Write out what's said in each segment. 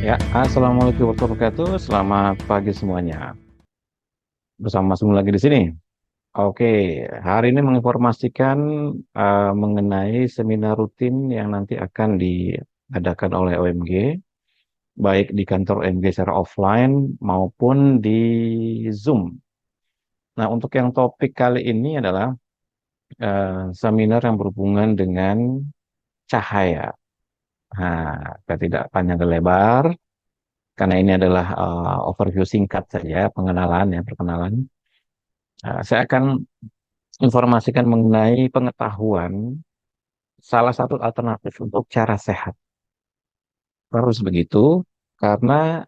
Ya, assalamualaikum warahmatullahi wabarakatuh. Selamat pagi semuanya. Bersama Mas Gun lagi di sini. Oke, hari ini menginformasikan mengenai seminar rutin yang nanti akan diadakan oleh OMG, baik di kantor OMG secara offline maupun di Zoom. Nah, untuk yang topik kali ini adalah seminar yang berhubungan dengan cahaya. Nah, kita tidak panjang dan lebar, karena ini adalah overview singkat saja, pengenalan ya, perkenalan. Saya akan informasikan mengenai pengetahuan salah satu alternatif untuk cara sehat. Harus begitu, karena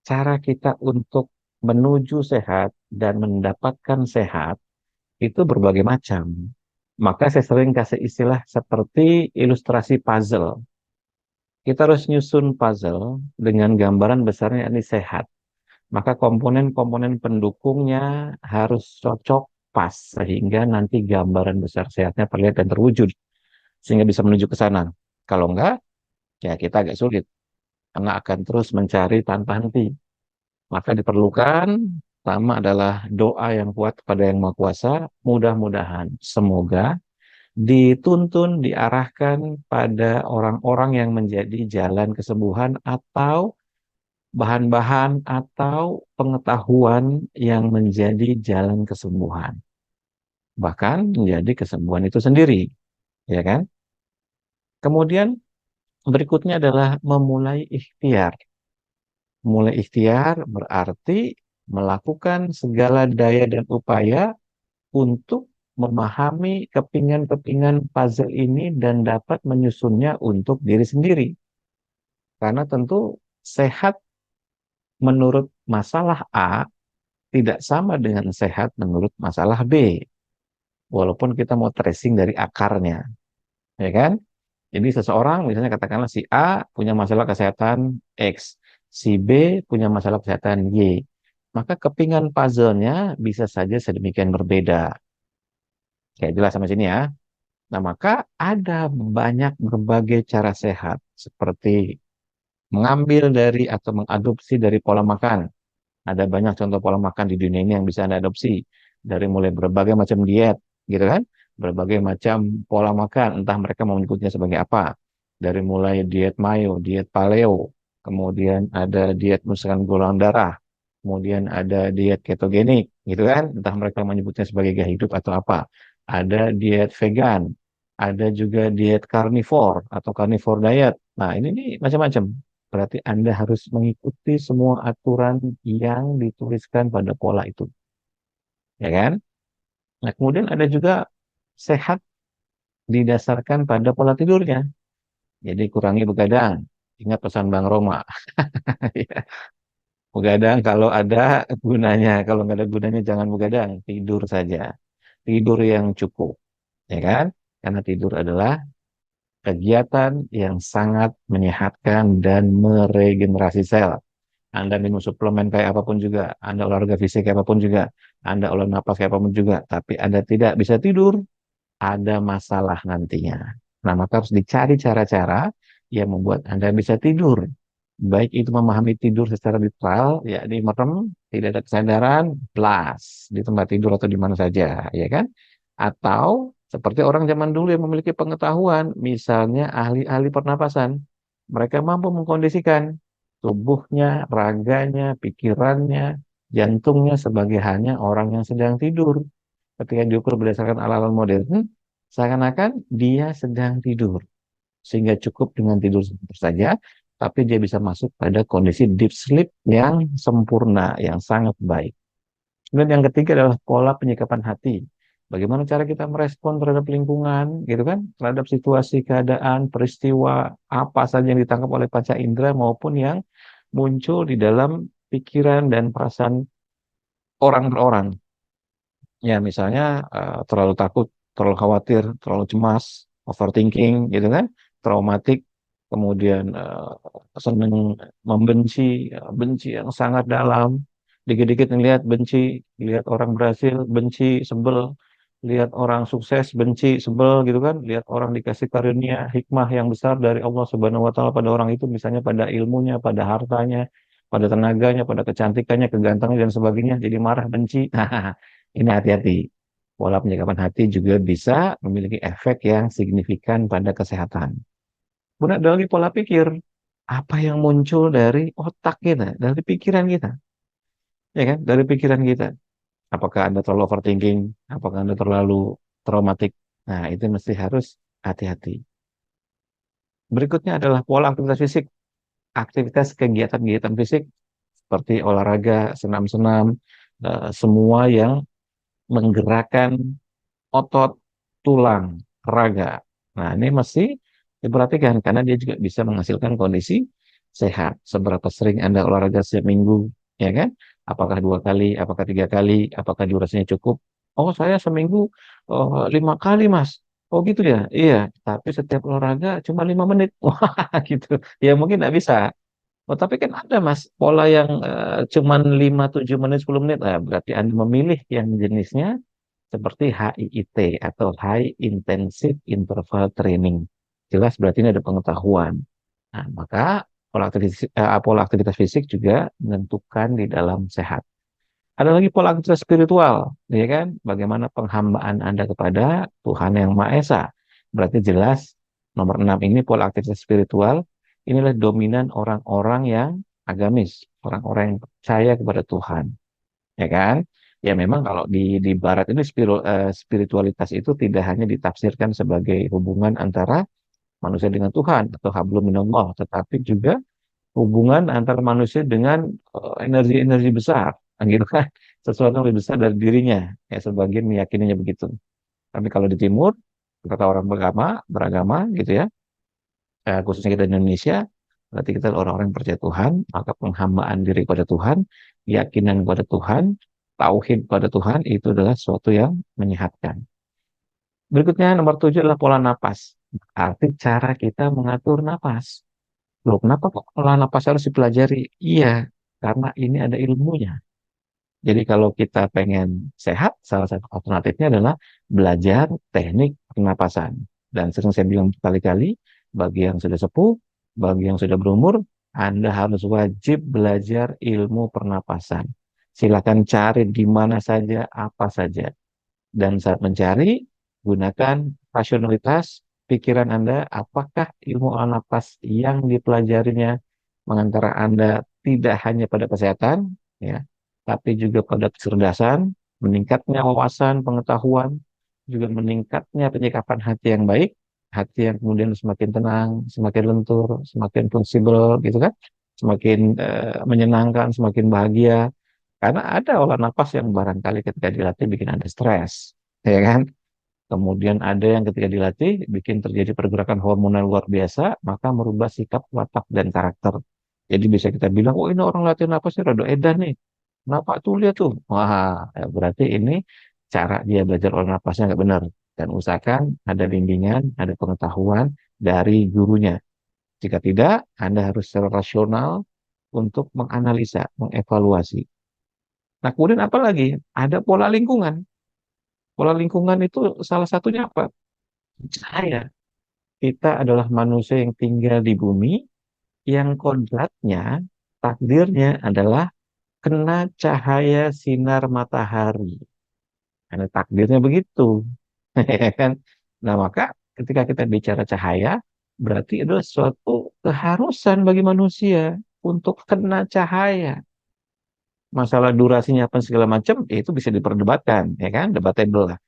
cara kita untuk menuju sehat dan mendapatkan sehat itu berbagai macam. Maka saya sering kasih istilah seperti ilustrasi puzzle. Kita harus nyusun puzzle dengan gambaran besarnya ini sehat. Maka komponen-komponen pendukungnya harus cocok pas sehingga nanti gambaran besar sehatnya terlihat dan terwujud sehingga bisa menuju ke sana. Kalau enggak, ya kita agak sulit karena akan terus mencari tanpa henti. Maka diperlukan pertama adalah doa yang kuat kepada Yang Maha Kuasa. Mudah-mudahan semoga dituntun, diarahkan pada orang-orang yang menjadi jalan kesembuhan atau bahan-bahan atau pengetahuan yang menjadi jalan kesembuhan. Bahkan menjadi kesembuhan itu sendiri, ya kan? Kemudian berikutnya adalah memulai ikhtiar. Mulai ikhtiar berarti melakukan segala daya dan upaya untuk memahami kepingan-kepingan puzzle ini dan dapat menyusunnya untuk diri sendiri. Karena tentu sehat menurut masalah A tidak sama dengan sehat menurut masalah B. Walaupun kita mau tracing dari akarnya, ya kan? Jadi seseorang misalnya katakanlah si A punya masalah kesehatan X, si B punya masalah kesehatan Y. Maka kepingan puzzle-nya bisa saja sedemikian berbeda. Kayak jelas sama sini ya. Nah, maka ada banyak berbagai cara sehat seperti mengambil dari atau mengadopsi dari pola makan. Ada banyak contoh pola makan di dunia ini yang bisa Anda adopsi. Dari mulai berbagai macam diet, gitu kan? Berbagai macam pola makan, entah mereka mau menyebutnya sebagai apa. Dari mulai diet mayo, diet paleo, kemudian ada diet menyusahkan golongan darah, kemudian ada diet ketogenik, gitu kan? Entah mereka menyebutnya sebagai gaya hidup atau apa. Ada diet vegan, ada juga diet carnivore atau carnivore diet. Nah, ini nih macam-macam. Berarti Anda harus mengikuti semua aturan yang dituliskan pada pola itu, ya kan? Nah, kemudian ada juga sehat didasarkan pada pola tidurnya. Jadi kurangi begadang. Ingat pesan Bang Roma. Ya, begadang kalau ada gunanya, kalau nggak ada gunanya jangan begadang, tidur saja. Tidur yang cukup, ya kan? Karena tidur adalah kegiatan yang sangat menyehatkan dan meregenerasi sel. Anda minum suplemen kayak apapun juga, Anda olahraga fisik kayak apapun juga, Anda olah napas kayak apapun juga, tapi Anda tidak bisa tidur, ada masalah nantinya. Nah, maka harus dicari cara-cara yang membuat Anda bisa tidur. Baik itu memahami tidur secara literal, yakni merem, tidak ada kesadaran, blast di tempat tidur atau di mana saja, ya kan? Atau seperti orang zaman dulu yang memiliki pengetahuan, misalnya ahli-ahli pernapasan, mereka mampu mengkondisikan tubuhnya, raganya, pikirannya, jantungnya sebagai hanya orang yang sedang tidur. Ketika diukur berdasarkan alat-alat modern, seakan-akan dia sedang tidur. Sehingga cukup dengan tidur sebentar saja, tapi dia bisa masuk pada kondisi deep sleep yang sempurna, yang sangat baik. Kemudian yang ketiga adalah pola penyikapan hati. Bagaimana cara kita merespon terhadap lingkungan, gitu kan? Terhadap situasi, keadaan, peristiwa, apa saja yang ditangkap oleh panca indera maupun yang muncul di dalam pikiran dan perasaan orang per orang. Ya, misalnya terlalu takut, terlalu khawatir, terlalu cemas, overthinking, gitu kan? Traumatik, kemudian senang membenci, benci yang sangat dalam. Dikit-dikit ngelihat benci, lihat orang berhasil, benci, sebel. lihat orang sukses benci, sebel gitu kan, lihat orang dikasih karunia hikmah yang besar dari Allah Subhanahu wa taala pada orang itu, misalnya pada ilmunya, pada hartanya, pada tenaganya, pada kecantikannya, kegantengan dan sebagainya, jadi marah, benci. Nah, ini hati-hati. Pola penyikapan hati juga bisa memiliki efek yang signifikan pada kesehatan. Kemudian ada lagi pola pikir. Apa yang muncul dari otak kita, dari pikiran kita, ya kan? Dari pikiran kita. Apakah Anda terlalu overthinking? Apakah Anda terlalu traumatik? Nah, itu mesti harus hati-hati. Berikutnya adalah pola aktivitas fisik. Aktivitas kegiatan-kegiatan fisik seperti olahraga, senam-senam, semua yang menggerakkan otot, tulang, raga. Nah, ini mesti diperhatikan karena dia juga bisa menghasilkan kondisi sehat. Seberapa sering Anda olahraga setiap minggu, ya kan? Apakah 2 kali, apakah 3 kali, apakah durasinya cukup? Oh, saya seminggu 5 kali, Mas. Oh gitu ya? Iya, tapi setiap olahraga cuma 5 menit. Wah, gitu. Ya mungkin nggak bisa. Oh, tapi kan ada Mas, pola yang cuman 5, 7 menit, 10 menit. Nah, berarti Anda memilih yang jenisnya seperti HIIT atau High Intensive Interval Training. Jelas berarti ini ada pengetahuan. Nah, maka pola aktivitas fisik juga menentukan di dalam sehat. Ada lagi pola aktivitas spiritual, ya kan? Bagaimana penghambaan Anda kepada Tuhan Yang Maha Esa. Berarti jelas nomor 6 ini pola aktivitas spiritual. Inilah dominan orang-orang yang agamis, orang-orang yang percaya kepada Tuhan, ya kan? Ya memang kalau di Barat ini spiritualitas itu tidak hanya ditafsirkan sebagai hubungan antara manusia dengan Tuhan atau hablum minallah, tetapi juga hubungan antara manusia dengan energi-energi besar, kan gitu kan? Sesuatu yang lebih besar dari dirinya. Ya sebagian meyakininya begitu. Tapi kalau di Timur, kata orang beragama gitu ya, khususnya kita di Indonesia, berarti kita adalah orang-orang yang percaya Tuhan, maka penghambaan diri kepada Tuhan, keyakinan kepada Tuhan, tauhid pada Tuhan itu adalah sesuatu yang menyehatkan. Berikutnya nomor 7 adalah pola napas. Arti cara kita mengatur napas. Loh, kenapa kok pola napas harus dipelajari? Iya, karena ini ada ilmunya. Jadi kalau kita pengen sehat, salah satu alternatifnya adalah belajar teknik pernapasan. Dan sering saya bilang berkali-kali, bagi yang sudah sepuh, bagi yang sudah berumur, Anda harus wajib belajar ilmu pernapasan. Silakan cari di mana saja, apa saja. Dan saat mencari, gunakan rasionalitas pikiran Anda, apakah ilmu olah nafas yang dipelajarinya mengantar Anda tidak hanya pada kesehatan, ya, tapi juga pada kecerdasan, meningkatnya wawasan, pengetahuan, juga meningkatnya penyikapan hati yang baik, hati yang kemudian semakin tenang, semakin lentur, semakin fleksibel, gitu kan, semakin menyenangkan, semakin bahagia. Karena ada olah nafas yang barangkali ketika dilatih bikin Anda stres, ya kan? Kemudian ada yang ketika dilatih bikin terjadi pergerakan hormonal luar biasa, maka merubah sikap, watak, dan karakter. Jadi bisa kita bilang, oh ini orang latihan napasnya rada edan nih. Kenapa tuh lihat tuh? Wah, ya berarti ini cara dia belajar olah napasnya nggak benar. Dan usahakan ada bimbingan, ada pengetahuan dari gurunya. Jika tidak, Anda harus secara rasional untuk menganalisa, mengevaluasi. Nah, kemudian apa lagi? Ada pola lingkungan. Pola lingkungan itu salah satunya apa? Cahaya. Kita adalah manusia yang tinggal di bumi, yang kodratnya, takdirnya adalah kena cahaya sinar matahari. Karena takdirnya begitu. Ya kan? Nah, maka ketika kita bicara cahaya, berarti adalah suatu keharusan bagi manusia untuk kena cahaya. Masalah durasinya apa segala macam, itu bisa diperdebatkan, ya kan? Debatable lah.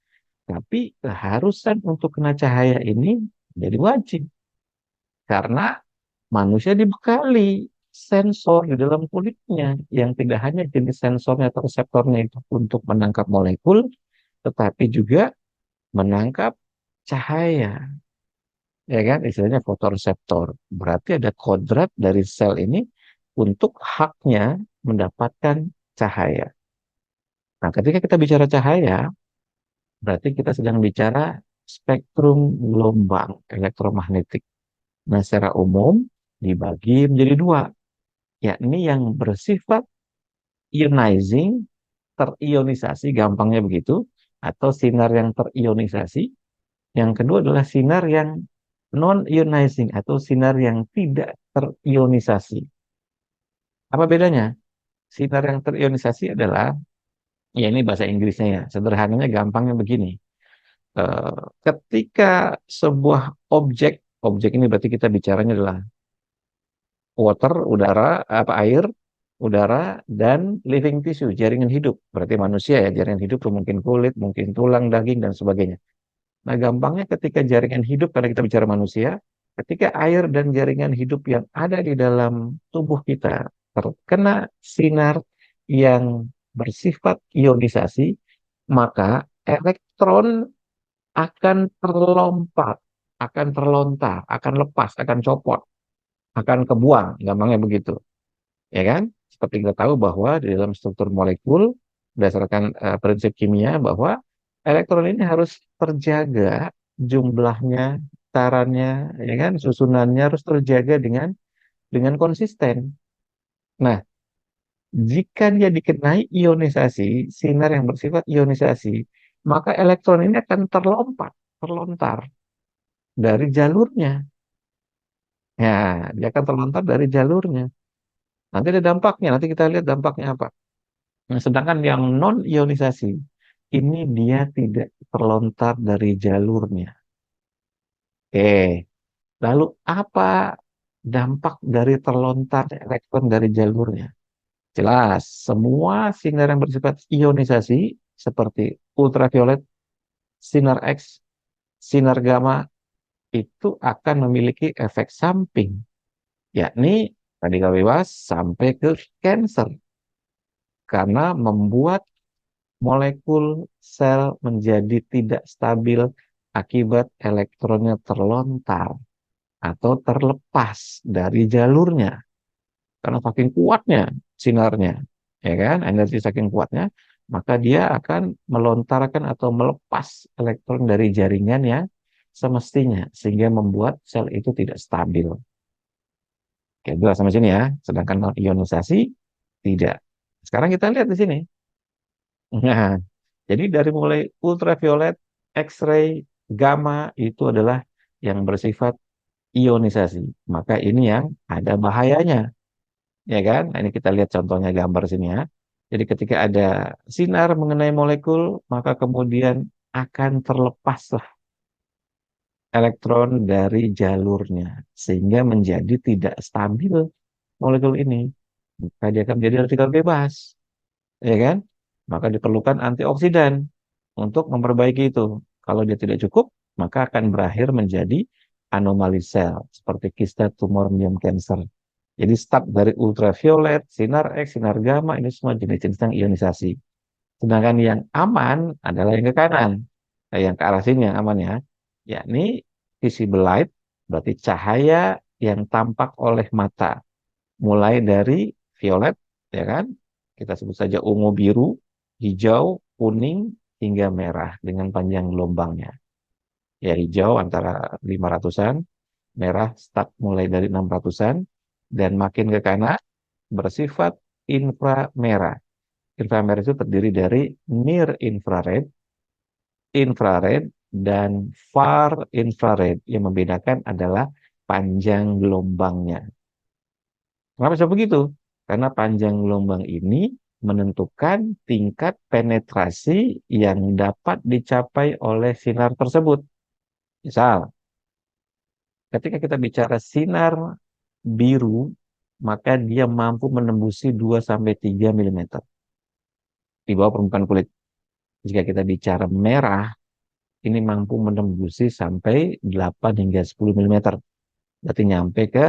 Tapi keharusan untuk kena cahaya ini jadi wajib. Karena manusia dibekali sensor di dalam kulitnya yang tidak hanya jenis sensornya atau reseptornya itu untuk menangkap molekul, tetapi juga menangkap cahaya, ya kan? Istilahnya fotoreseptor. Berarti ada kodrat dari sel ini untuk haknya mendapatkan cahaya. Nah, ketika kita bicara cahaya, berarti kita sedang bicara spektrum gelombang elektromagnetik. Nah, secara umum dibagi menjadi dua, yakni yang bersifat ionizing, terionisasi, gampangnya begitu, atau sinar yang terionisasi. Yang kedua adalah sinar yang non-ionizing atau sinar yang tidak terionisasi. Apa bedanya? Sinar yang terionisasi adalah, ya ini bahasa Inggrisnya ya, sederhananya gampangnya begini. Ketika sebuah objek, objek ini berarti kita bicaranya adalah water, udara, apa air, udara, dan living tissue, jaringan hidup. Berarti manusia ya, jaringan hidup tuh mungkin kulit, mungkin tulang, daging, dan sebagainya. Nah, gampangnya ketika jaringan hidup, karena kita bicara manusia, ketika air dan jaringan hidup yang ada di dalam tubuh kita terkena sinar yang bersifat ionisasi, maka elektron akan terlompat, akan terlontar, akan lepas, akan copot, akan kebuang, gampangnya begitu. Ya kan? Seperti kita tahu bahwa di dalam struktur molekul, berdasarkan prinsip kimia, bahwa elektron ini harus terjaga jumlahnya, tarannya, ya kan, susunannya harus terjaga dengan konsisten. Nah, jika dia dikenai ionisasi, sinar yang bersifat ionisasi, maka elektron ini akan terlompat, terlontar dari jalurnya. Ya, dia akan terlontar dari jalurnya. Nanti ada dampaknya, nanti kita lihat dampaknya apa. Nah, sedangkan yang non-ionisasi, ini dia tidak terlontar dari jalurnya. Oke, lalu apa dampak dari terlontar elektron dari jalurnya? Jelas, semua sinar yang bersifat ionisasi, seperti ultraviolet, sinar X, sinar gamma, itu akan memiliki efek samping, yakni radikal bebas sampai ke cancer, karena membuat molekul sel menjadi tidak stabil akibat elektronnya terlontar atau terlepas dari jalurnya. Karena saking kuatnya sinarnya, ya kan, energi saking kuatnya, maka dia akan melontarkan atau melepas elektron dari jaringan yang semestinya, sehingga membuat sel itu tidak stabil. Oke, jelas sampai sini ya. Sedangkan ionisasi tidak. Sekarang kita lihat di sini. Nah, jadi dari mulai ultraviolet, X-ray, gamma itu adalah yang bersifat ionisasi. Maka ini yang ada bahayanya, ya kan? Nah, ini kita lihat contohnya gambar sini ya. Jadi ketika ada sinar mengenai molekul, maka kemudian akan terlepaslah elektron dari jalurnya, sehingga menjadi tidak stabil molekul ini. Maka dia akan menjadi radikal bebas, ya kan? Maka diperlukan antioksidan untuk memperbaiki itu. Kalau dia tidak cukup, maka akan berakhir menjadi anomali sel seperti kista tumor medium cancer. Jadi start dari ultraviolet, sinar X, sinar gamma, ini semua jenis-jenis yang ionisasi. Sedangkan yang aman adalah yang ke kanan, yang ke arah sini yang aman ya, yakni visible light, berarti cahaya yang tampak oleh mata, mulai dari violet, ya kan? Kita sebut saja ungu, biru, hijau, kuning, hingga merah dengan panjang gelombangnya. Ya, hijau antara 500-an, merah start mulai dari 600-an, dan makin ke kanan bersifat inframerah. Inframerah itu terdiri dari near infrared, infrared, dan far infrared. Yang membedakan adalah panjang gelombangnya. Kenapa bisa begitu? Karena panjang gelombang ini menentukan tingkat penetrasi yang dapat dicapai oleh sinar tersebut. Misal, ketika kita bicara sinar biru, maka dia mampu menembusi 2 sampai 3 mm di bawah permukaan kulit. Jika kita bicara merah, ini mampu menembus sampai 8 hingga 10 mm. Berarti nyampe ke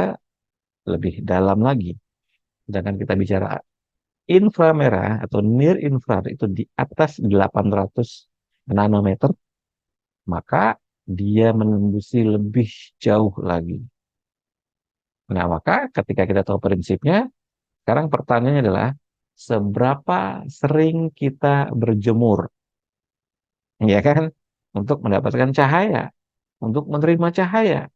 lebih dalam lagi. Sedangkan kita bicara inframerah atau near infrared itu di atas 800 nanometer, maka dia menembusi lebih jauh lagi. Nah, maka ketika kita tahu prinsipnya, sekarang pertanyaannya adalah seberapa sering kita berjemur, ya kan, untuk mendapatkan cahaya, untuk menerima cahaya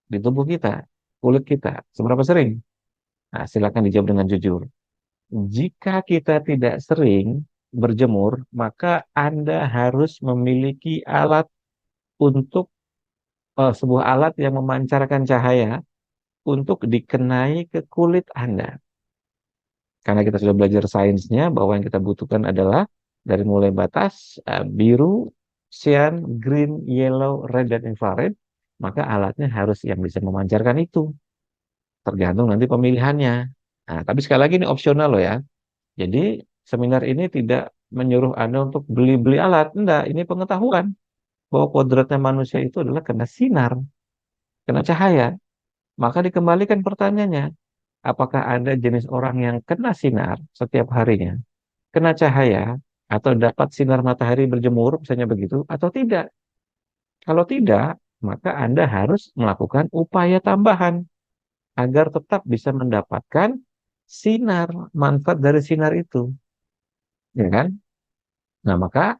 di tubuh kita, kulit kita, seberapa sering? Nah, silakan dijawab dengan jujur. Jika kita tidak sering, berjemur, maka Anda harus memiliki alat untuk sebuah alat yang memancarkan cahaya untuk dikenai ke kulit Anda. Karena kita sudah belajar sainsnya bahwa yang kita butuhkan adalah dari mulai batas biru, cyan, green, yellow, red, dan infrared, maka alatnya harus yang bisa memancarkan itu. Tergantung nanti pemilihannya. Nah, tapi sekali lagi ini opsional loh ya. Jadi seminar ini tidak menyuruh Anda untuk beli-beli alat. Enggak, ini pengetahuan bahwa kodratnya manusia itu adalah kena sinar, kena cahaya. Maka dikembalikan pertanyaannya, apakah Anda jenis orang yang kena sinar setiap harinya, kena cahaya, atau dapat sinar matahari berjemur, misalnya begitu, atau tidak? Kalau tidak, maka Anda harus melakukan upaya tambahan agar tetap bisa mendapatkan sinar, manfaat dari sinar itu, ya kan? Nah, maka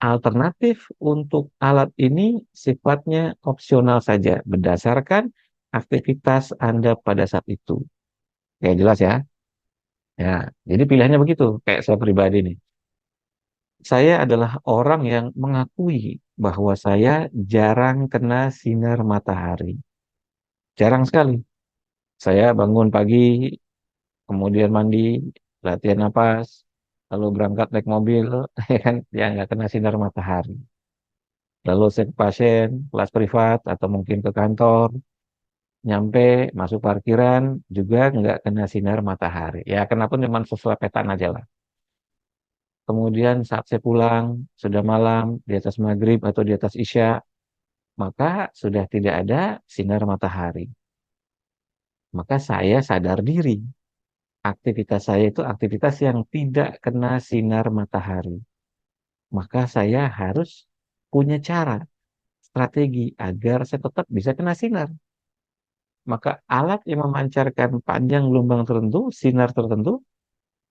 alternatif untuk alat ini sifatnya opsional saja, berdasarkan aktivitas Anda pada saat itu. Ya, jelas ya. Ya, jadi pilihannya begitu. Kayak saya pribadi nih. Saya adalah orang yang mengakui bahwa saya jarang kena sinar matahari. Jarang sekali. Saya bangun pagi, kemudian mandi, latihan napas, lalu berangkat naik mobil, ya kan, ya nggak kena sinar matahari. Lalu saya ke pasien, kelas privat, atau mungkin ke kantor, nyampe, masuk parkiran, juga nggak kena sinar matahari. Ya, kenapa cuma sesuaitan aja lah. Kemudian saat saya pulang, sudah malam, di atas maghrib atau di atas isya, maka sudah tidak ada sinar matahari. Maka saya sadar diri, aktivitas saya itu aktivitas yang tidak kena sinar matahari. Maka saya harus punya cara, strategi agar saya tetap bisa kena sinar. Maka alat yang memancarkan panjang gelombang tertentu, sinar tertentu,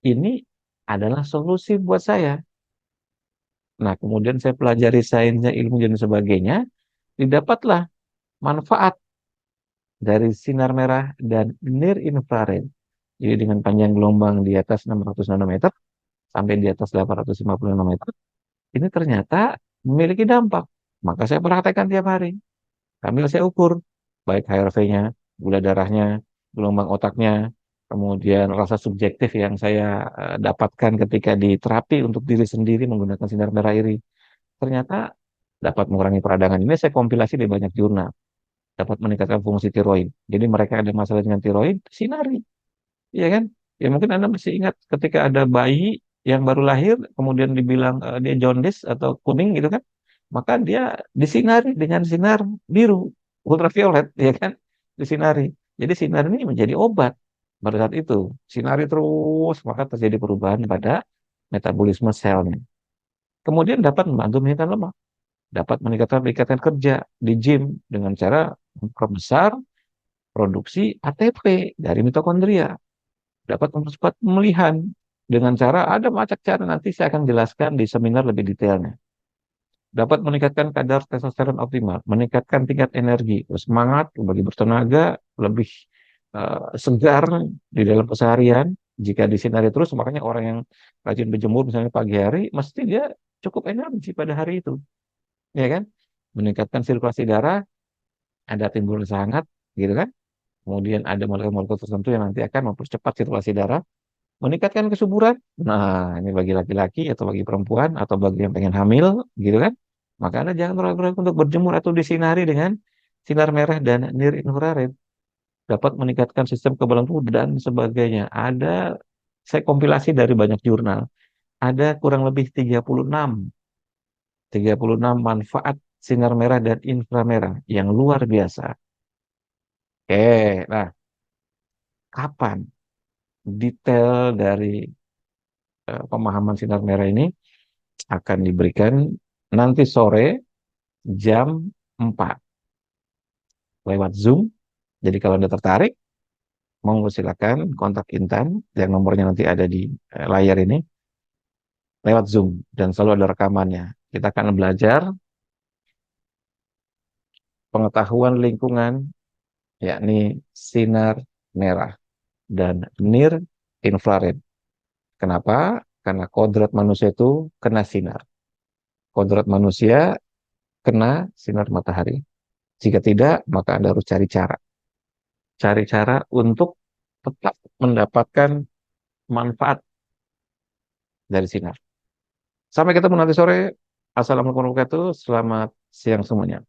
ini adalah solusi buat saya. Nah, kemudian saya pelajari sainsnya, ilmu dan sebagainya, didapatlah manfaat dari sinar merah dan near infrared. Jadi dengan panjang gelombang di atas 600 nanometer sampai di atas 850 nanometer, ini ternyata memiliki dampak. Maka saya praktekkan tiap hari. Sambil saya ukur, baik HRV-nya, gula darahnya, gelombang otaknya, kemudian rasa subjektif yang saya dapatkan ketika diterapi untuk diri sendiri menggunakan sinar merah ini. Ternyata dapat mengurangi peradangan. Ini saya kompilasi di banyak jurnal. Dapat meningkatkan fungsi tiroid. Jadi mereka ada masalah dengan tiroid, sinari. Iya kan? Ya mungkin Anda masih ingat ketika ada bayi yang baru lahir, kemudian dibilang dia jaundice atau kuning gitu kan, maka dia disinari dengan sinar biru, ultraviolet, ya kan? Disinari. Jadi sinar ini menjadi obat pada saat itu. Sinari terus, maka terjadi perubahan pada metabolisme selnya. Kemudian dapat membantu menurunkan lemak, dapat meningkatkan ikatan kerja di gym dengan cara memperbesar produksi ATP dari mitokondria, dapat mempercepat pemulihan dengan cara ada macam cara nanti saya akan jelaskan di seminar lebih detailnya. Dapat meningkatkan kadar testosteron optimal, meningkatkan tingkat energi, semangat, lebih bertenaga, lebih segar di dalam keseharian. Jika disinari terus, makanya orang yang rajin berjemur misalnya pagi hari, mesti dia cukup energi pada hari itu, ya kan? Meningkatkan sirkulasi darah, ada timbul rasa hangat, gitu kan? Kemudian ada molekul-molekul tertentu yang nanti akan mempercepat sirkulasi darah, meningkatkan kesuburan. Nah, ini bagi laki-laki atau bagi perempuan atau bagi yang pengen hamil, gitu kan? Maka Anda jangan ragu-ragu untuk berjemur atau disinari dengan sinar merah dan near infrared. Dapat meningkatkan sistem kekebalan tubuh dan sebagainya. Saya kompilasi dari banyak jurnal. Ada kurang lebih 36 manfaat sinar merah dan inframerah yang luar biasa. Nah, kapan detail dari pemahaman sinar merah ini akan diberikan nanti sore jam 4 lewat Zoom. Jadi kalau Anda tertarik, monggo silakan kontak Intan yang nomornya nanti ada di layar ini lewat Zoom dan selalu ada rekamannya. Kita akan belajar pengetahuan lingkungan yakni sinar merah dan near infrared. Kenapa? Karena kodrat manusia itu kena sinar. Kodrat manusia kena sinar matahari. Jika tidak, maka Anda harus cari cara. Cari cara untuk tetap mendapatkan manfaat dari sinar. Sampai ketemu nanti sore. Assalamualaikum warahmatullahi wabarakatuh. Selamat siang semuanya.